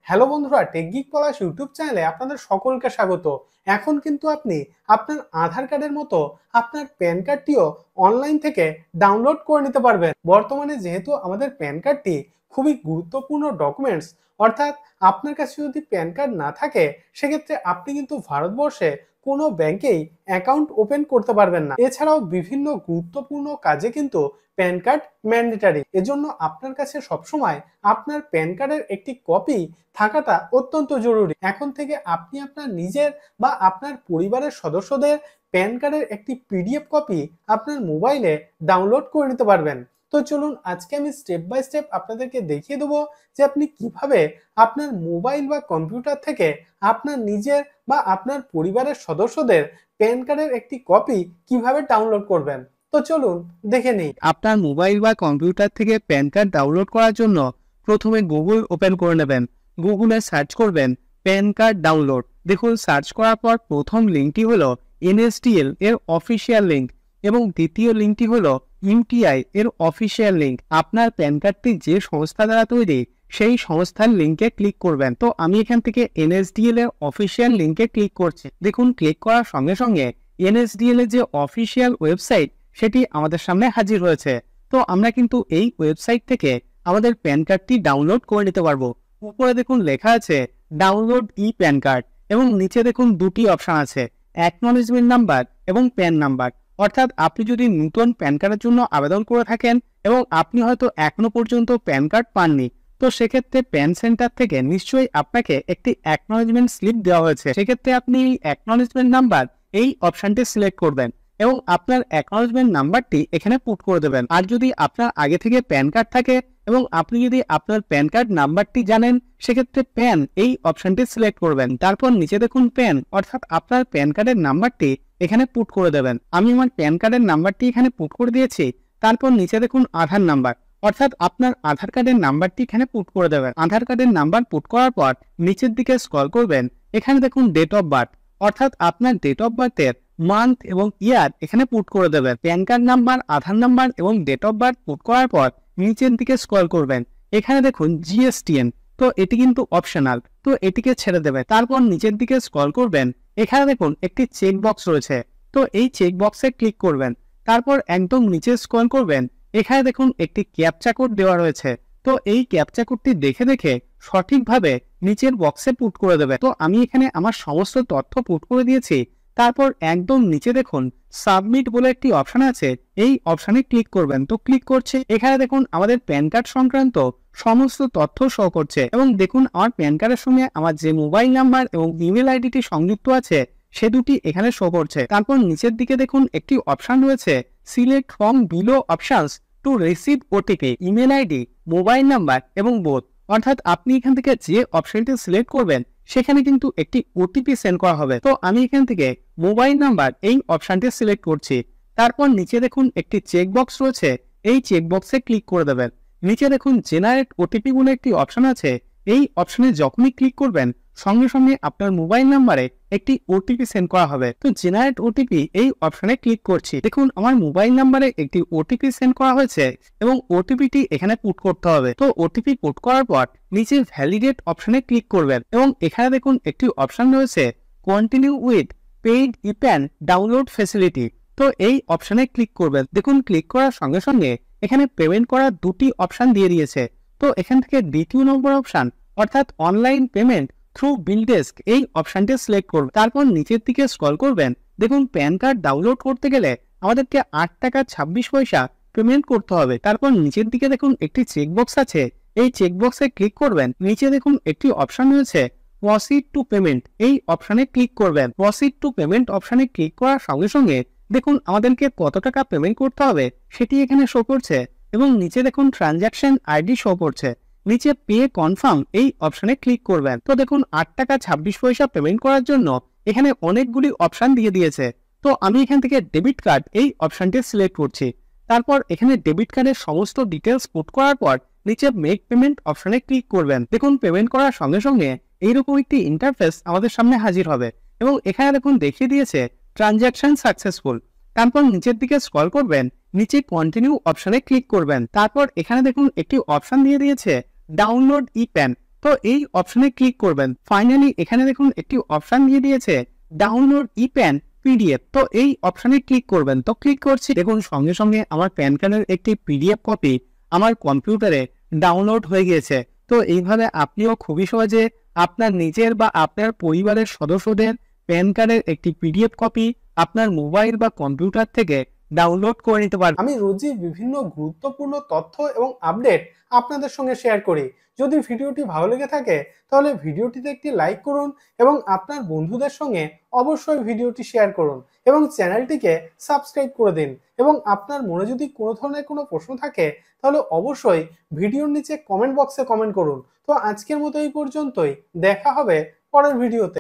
Hello বন্ধুরা, টেকগিক পলাশ YouTube চ্যানেলে আপনাদের সকলকে স্বাগত। এখন কিন্তু আপনি আপনার আধার কার্ডের মতো আপনার প্যান কার্ডটিও অনলাইন থেকে ডাউনলোড করে নিতে পারবেন। বর্তমানে যেহেতু আমাদের প্যান কার্ডটি খুবই গুরুত্বপূর্ণ ডকুমেন্টস, অর্থাৎ আপনার কাছে যদি প্যান কার্ড না থাকে সেক্ষেত্রে আপনি কিন্তু ভারতবর্ষে কোনো ব্যাংকেই অ্যাকাউন্ট ওপেন করতে পারবেন না। এছাড়াও বিভিন্ন গুরুত্বপূর্ণ কাজে কিন্তু প্যান কার্ড ম্যান্ডেটারি। এজন্য আপনার কাছে সবসময় আপনার প্যান কার্ডের একটি কপি থাকাটা অত্যন্ত জরুরি। এখন থেকে আপনি আপনার নিজের বা আপনার পরিবারের সদস্যদের প্যান কার্ডের একটি পিডিএফ কপি আপনার মোবাইলে ডাউনলোড করে নিতে পারবেন। তো চলুন আজকে আমি স্টেপ বাই স্টেপ আপনাদেরকে দেখিয়ে দেবো যে আপনি কিভাবে আপনার মোবাইল বা কম্পিউটার থেকে আপনার নিজের বা আপনার পরিবারের সদস্যদের প্যান কার্ডের একটি কপি কিভাবে ডাউনলোড করবেন। তো চলুন দেখে নিই। আপনার মোবাইল বা কম্পিউটার থেকে প্যান কার্ড ডাউনলোড করার জন্য প্রথমে গুগল ওপেন করে নেবেন। গুগলে সার্চ করবেন প্যান কার্ড ডাউনলোড। দেখুন, সার্চ করার পর প্রথম লিঙ্কটি হলো এনএসডিএল এর অফিসিয়াল লিঙ্ক এবং দ্বিতীয় লিঙ্কটি হলো ইউটিআই এর অফিসিয়াল লিঙ্ক। আপনার প্যান কার্ডটি যে সংস্থা দ্বারা তৈরি সেই সংস্থার লিঙ্কে ক্লিক করবেন। তো আমি এখান থেকে এনএসডিএল এর অফিসিয়াল লিঙ্কে ক্লিক করছি। দেখুন, ক্লিক করার সঙ্গে সঙ্গে এনএসডিএল এর যে অফিসিয়াল ওয়েবসাইট সেটি আমাদের সামনে হাজির হয়েছে। তো আমরা কিন্তু এই ওয়েবসাইট থেকে আমাদের প্যান কার্ডটি ডাউনলোড করে নিতে পারবো। উপরে দেখুন লেখা আছে ডাউনলোড ই প্যান কার্ড এবং নিচে দেখুন দুটি অপশন আছে, অ্যাকনলেজমেন্ট নাম্বার এবং প্যান নাম্বার। অর্থাৎ আপনি যদি নতুন প্যান কার্ডের জন্য আবেদন করে থাকেন এবং আপনি হয়তো এখনো পর্যন্ত প্যান কার্ড পাননি, তো সেক্ষেত্রে প্যান সেন্টার থেকে নিশ্চয়ই আপনাকে একটি অ্যাকনলেজমেন্ট স্লিপ দেওয়া হয়েছে। সেক্ষেত্রে আপনি অ্যাকনলেজমেন্ট নাম্বার এই অপশনটি সিলেক্ট করবেন এবং আপনার অ্যাকনলেজমেন্ট নাম্বারটি এখানে পুট করে দেবেন। আর যদি আপনার আগে থেকে প্যান কার্ড থাকে এবং আপনি যদি আপনার প্যান কার্ড নাম্বারটি জানেন, সেক্ষেত্রে প্যান এই অপশনটি সিলেক্ট করবেন। তারপর নিচে দেখুন প্যান, অর্থাৎ আপনার প্যান কার্ডের নাম্বারটি এখানে পুট করে দেবেন। আমি আমার প্যান কার্ডের নাম্বারটি এখানে পুট করে দিয়েছি। তারপর নিচে দেখুন আধার নাম্বার, অর্থাৎ আপনার আধার কার্ডের নাম্বারটি এখানে পুট করে দেবেন। আধার কার্ডের নাম্বার পুট করার পর নিচের দিকে স্ক্রল করবেন। এখানে দেখুন ডেট অফ বার্থ, অর্থাৎ আপনার ডেট অফ বার্থের মান্থ এবং ইয়ার এখানে পুট করে দেবেন। প্যান কার্ড নাম্বার, আধার নাম্বার এবং ডেট অফ বার্থ পুট করার পর নিচের দিকে স্ক্রল করবেন। এখানে দেখুন জিএসটিএন, তো এটি কিন্তু অপশনাল, তো এটিকে ছেড়ে দেবেন। তারপর নিচের দিকে স্ক্রল করবেন। এখানে দেখুন একটি চেক বক্স রয়েছে, তো এই চেক বক্সে ক্লিক করবেন। তারপর একদম নিচে স্ক্রল করবেন। এখানে দেখুন একটি ক্যাপচা কোড দেওয়া রয়েছে, তো এই ক্যাপচা কোডটি দেখে দেখে সঠিকভাবে নিচের বক্সে পুট করে দেবে। তো আমি এখানে আমার সমস্ত তথ্য পুট করে দিয়েছি। তারপর একদম নিচে দেখুন সাবমিট বলে একটি অপশন আছে, এই অপশনে ক্লিক করবেন। তো ক্লিক করছে, এখানে দেখুন আমাদের প্যান কার্ড সংক্রান্ত সমস্ত তথ্য শো করছে এবং দেখুন আমার প্যান কার্ডের সঙ্গে আমার যে মোবাইল নাম্বার এবং ইমেল আইডিটি সংযুক্ত আছে সে দুটি এখানে শো করছে। তারপর নিচের দিকে দেখুন একটি অপশন রয়েছে select from below options to receive OTP, email ID, mobile number এবং বোথ। অর্থাৎ আপনি এখান থেকে যে অপশনটি সিলেক্ট করবেন সেখানে কিন্তু একটি ওটিপি সেন্ড করা হবে। তো আমি এখান থেকে মোবাইল নাম্বার এই অপশনটি সিলেক্ট করছি। তারপর নিচে দেখুন একটি চেক বক্স রয়েছে, এই চেক বক্সে ক্লিক করে দেবেন। নিচে দেখুন জেনারেট ওটিপি বলে একটি অপশন আছে, এই অপশনে যখনই ক্লিক করবেন সঙ্গে সঙ্গে আপনার মোবাইল নাম্বারে একটি ওটিপি সেন্ড করা হবে। তো জেনারেট ওটিপি এই অপশনে ক্লিক করছি। দেখুন আমার মোবাইল নাম্বারে একটি ওটিপি সেন্ড করা হয়েছে এবং ওটিপিটি এখানে পুট করতে হবে। তো ওটিপি পুট করার পর নিচে ভ্যালিডেট অপশনে ক্লিক করবেন এবং এখানে দেখুন একটি অপশন রয়েছে continue with paid ePAN download facility, তো এই অপশনে ক্লিক করবেন। দেখুন ক্লিক করার সঙ্গে সঙ্গে এখানে পেমেন্ট করার দুটি অপশন দিয়ে দিয়েছে। তো এখান থেকে দ্বিতীয় নম্বর অপশন, অর্থাৎ অনলাইন পেমেন্ট থ্রু বিল ডেস্ক, এই অপশনটি সিলেক্ট করবেন। তারপর নিচের দিকে স্ক্রল করবেন। দেখুন প্যান কার্ড ডাউনলোড করতে গেলে আমাদেরকে 8 টাকা 26 পয়সা পেমেন্ট করতে হবে। তারপর নিচের দিকে দেখুন একটি চেকবক্স আছে, এই চেকবক্সে ক্লিক করবেন। নিচে দেখুন একটি অপশন রয়েছে প্রসিড টু পেমেন্ট, এই অপশনে ক্লিক করবেন। প্রসিড টু পেমেন্ট অপশনে ক্লিক করার সঙ্গে সঙ্গে দেখুন আমাদেরকে কত টাকা পেমেন্ট করতে হবে সেটি এখানে শো করছে এবং নিচে দেখুন ট্রানজাকশন আইডি শো করছে। নিচে পে কনফার্ম এই অপশনে ক্লিক করবেন। তো দেখুন 8 টাকা 26 পয়সা পেমেন্ট করার জন্য এখানে অনেকগুলি অপশন দিয়ে দিয়েছে। তো আমি এখান থেকে ডেবিট কার্ড এই অপশনটি সিলেক্ট করছি। তারপর এখানে ডেবিট কার্ডের সমস্ত ডিটেলস পুট করার পর নিচে মেক পেমেন্ট অপশনে ক্লিক করবেন। দেখুন পেমেন্ট করার সঙ্গে সঙ্গে এইরকম একটি ইন্টারফেস আমাদের সামনে হাজির হবে এবং এখানে দেখুন দেখিয়ে দিয়েছে ট্রানজাকশন সাকসেসফুল। তারপর নিচের দিকে স্ক্রল করবেন, নিচে কন্টিনিউ অপশনে ক্লিক করবেন। তারপর এখানে দেখুন একটি অপশন দিয়ে দিয়েছে ডাউনলোড ই প্যান, তো এই অপশনে ক্লিক করবেন। ফাইনালি এখানে দেখুন একটি অপশন দিয়ে দিয়েছে ডাউনলোড ই প্যান পিডিএফ। তো এই অপশনে ক্লিক করবেন। তো ক্লিক করছি, দেখুন সঙ্গে সঙ্গে আমার প্যান কার্ডের একটি পিডিএফ কপি আমার কম্পিউটারে ডাউনলোড হয়ে গিয়েছে। তো এইভাবে আপনিও খুবই সহজে আপনার নিজের বা আপনার পরিবারের সদস্যদের প্যান কার্ডের একটি পিডিএফ কপি আপনার মোবাইল বা কম্পিউটার থেকে ডাউনলোড করে নিতে পারবেন। আমি রোজই বিভিন্ন গুরুত্বপূর্ণ তথ্য এবং আপডেট আপনাদের সঙ্গে শেয়ার করি। যদি ভিডিওটি ভালো লেগে থাকে তাহলে ভিডিওটিতে একটি লাইক করুন এবং আপনার বন্ধুদের সঙ্গে অবশ্যই ভিডিওটি শেয়ার করুন এবং চ্যানেলটিকে সাবস্ক্রাইব করে দিন। এবং আপনার মনে যদি কোনো ধরনের কোনো প্রশ্ন থাকে তাহলে অবশ্যই ভিডিওর নিচে কমেন্ট বক্সে কমেন্ট করুন। তো আজকের মতো এই পর্যন্তই, দেখা হবে পরের ভিডিওতে।